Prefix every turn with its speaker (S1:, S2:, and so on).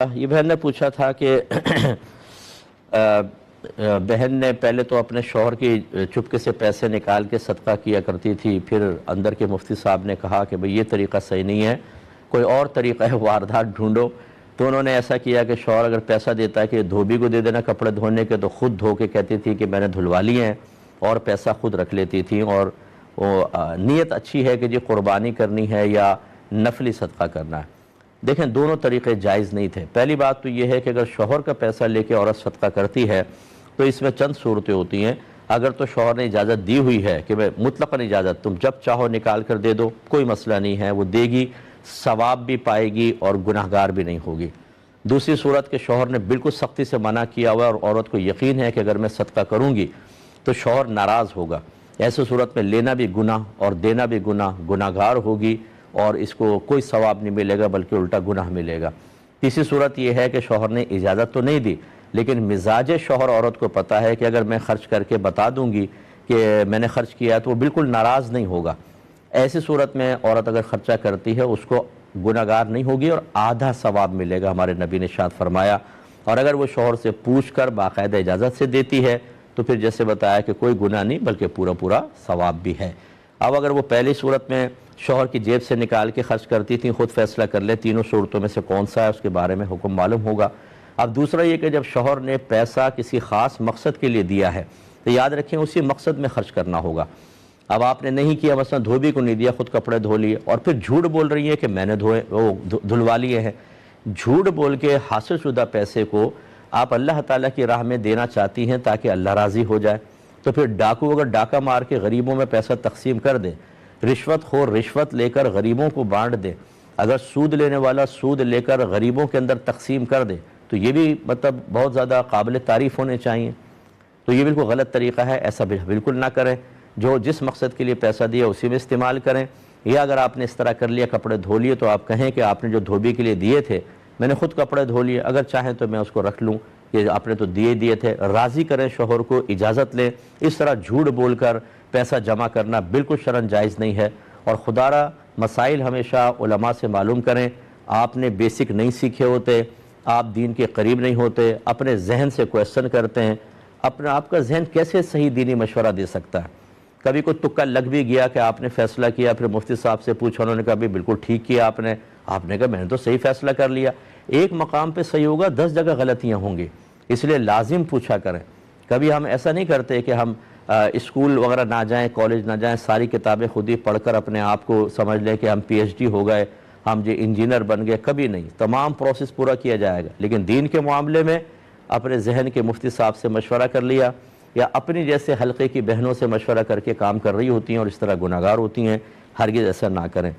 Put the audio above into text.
S1: یہ بہن نے پوچھا تھا کہ بہن نے پہلے تو اپنے شوہر کی چپکے سے پیسے نکال کے صدقہ کیا کرتی تھی، پھر اندر کے مفتی صاحب نے کہا کہ بھئی یہ طریقہ صحیح نہیں ہے، کوئی اور طریقہ ہے، واردات ڈھونڈو۔ تو انہوں نے ایسا کیا کہ شوہر اگر پیسہ دیتا ہے کہ دھوبی کو دے دینا کپڑے دھونے کے، تو خود دھو کے کہتی تھی کہ میں نے دھلوا لیے ہیں، اور پیسہ خود رکھ لیتی تھی، اور نیت اچھی ہے کہ جی قربانی کرنی ہے یا نفلی صدقہ کرنا ہے۔ دیکھیں دونوں طریقے جائز نہیں تھے۔ پہلی بات تو یہ ہے کہ اگر شوہر کا پیسہ لے کے عورت صدقہ کرتی ہے تو اس میں چند صورتیں ہوتی ہیں۔ اگر تو شوہر نے اجازت دی ہوئی ہے کہ مطلقاً اجازت، تم جب چاہو نکال کر دے دو، کوئی مسئلہ نہیں ہے، وہ دے گی، ثواب بھی پائے گی اور گناہگار بھی نہیں ہوگی۔ دوسری صورت کہ شوہر نے بالکل سختی سے منع کیا ہوا اور عورت کو یقین ہے کہ اگر میں صدقہ کروں گی تو شوہر ناراض ہوگا، ایسی صورت میں لینا بھی گناہ اور دینا بھی گناہ، گناہگار ہوگی اور اس کو کوئی ثواب نہیں ملے گا بلکہ الٹا گناہ ملے گا۔ تیسری صورت یہ ہے کہ شوہر نے اجازت تو نہیں دی، لیکن مزاج شوہر عورت کو پتہ ہے کہ اگر میں خرچ کر کے بتا دوں گی کہ میں نے خرچ کیا ہے تو وہ بالکل ناراض نہیں ہوگا۔ ایسی صورت میں عورت اگر خرچہ کرتی ہے اس کو گناہگار نہیں ہوگی اور آدھا ثواب ملے گا، ہمارے نبی نے ارشاد فرمایا۔ اور اگر وہ شوہر سے پوچھ کر باقاعدہ اجازت سے دیتی ہے تو پھر جیسے بتایا کہ کوئی گناہ نہیں بلکہ پورا ثواب بھی ہے۔ اب اگر وہ پہلی صورت میں شوہر کی جیب سے نکال کے خرچ کرتی تھی، خود فیصلہ کر لے تینوں صورتوں میں سے کون سا ہے، اس کے بارے میں حکم معلوم ہوگا۔ اب دوسرا یہ کہ جب شوہر نے پیسہ کسی خاص مقصد کے لیے دیا ہے تو یاد رکھیں اسی مقصد میں خرچ کرنا ہوگا۔ اب آپ نے نہیں کیا، مثلا دھوبی کو نہیں دیا، خود کپڑے دھو لیے اور پھر جھوٹ بول رہی ہے کہ میں نے دھلوا لیے ہیں۔ جھوٹ بول کے حاصل شدہ پیسے کو آپ اللہ تعالیٰ کی راہ میں دینا چاہتی ہیں تاکہ اللہ راضی ہو جائے، تو پھر ڈاکو اگر ڈاکہ مار کے غریبوں میں پیسہ تقسیم کر دے، رشوت خور رشوت لے کر غریبوں کو بانٹ دے، اگر سود لینے والا سود لے کر غریبوں کے اندر تقسیم کر دے تو یہ بھی بہت زیادہ قابل تعریف ہونے چاہیے۔ تو یہ بالکل غلط طریقہ ہے، ایسا بالکل نہ کریں۔ جو جس مقصد کے لیے پیسہ دیا اسی میں استعمال کریں، یا اگر آپ نے اس طرح کر لیا کپڑے دھو لیے تو آپ کہیں کہ آپ نے جو دھوبی کے لیے دیے تھے میں نے خود کپڑے دھو لیے، اگر چاہیں تو میں اس کو رکھ لوں، یہ آپ نے تو دیے تھے۔ راضی کریں شوہر کو، اجازت لیں۔ اس طرح جھوٹ بول کر پیسہ جمع کرنا بالکل شرعاً جائز نہیں ہے۔ اور خدا را مسائل ہمیشہ علماء سے معلوم کریں۔ آپ نے بیسک نہیں سیکھے ہوتے، آپ دین کے قریب نہیں ہوتے، اپنے ذہن سے کویسچن کرتے ہیں، آپ کا ذہن کیسے صحیح دینی مشورہ دے سکتا ہے؟ کبھی کوئی تکا لگ بھی گیا کہ آپ نے فیصلہ کیا، پھر مفتی صاحب سے پوچھا، انہوں نے کہا بھی بالکل ٹھیک کیا آپ نے کہا میں نے تو صحیح فیصلہ کر لیا۔ ایک مقام پہ صحیح ہوگا، 10 جگہ غلطیاں ہوں گی، اس لیے لازم پوچھا کریں۔ کبھی ہم ایسا نہیں کرتے کہ ہم اسکول وغیرہ نہ جائیں، کالج نہ جائیں، ساری کتابیں خود ہی پڑھ کر اپنے آپ کو سمجھ لیں کہ ہم پی ایچ ڈی ہو گئے، ہم جو انجینئر بن گئے، کبھی نہیں۔ تمام پروسیس پورا کیا جائے گا، لیکن دین کے معاملے میں اپنے ذہن کے مفتی صاحب سے مشورہ کر لیا یا اپنی جیسے حلقے کی بہنوں سے مشورہ کر کے کام کر رہی ہوتی ہیں اور اس طرح گناہگار ہوتی ہیں، ہرگز ایسا نہ کریں۔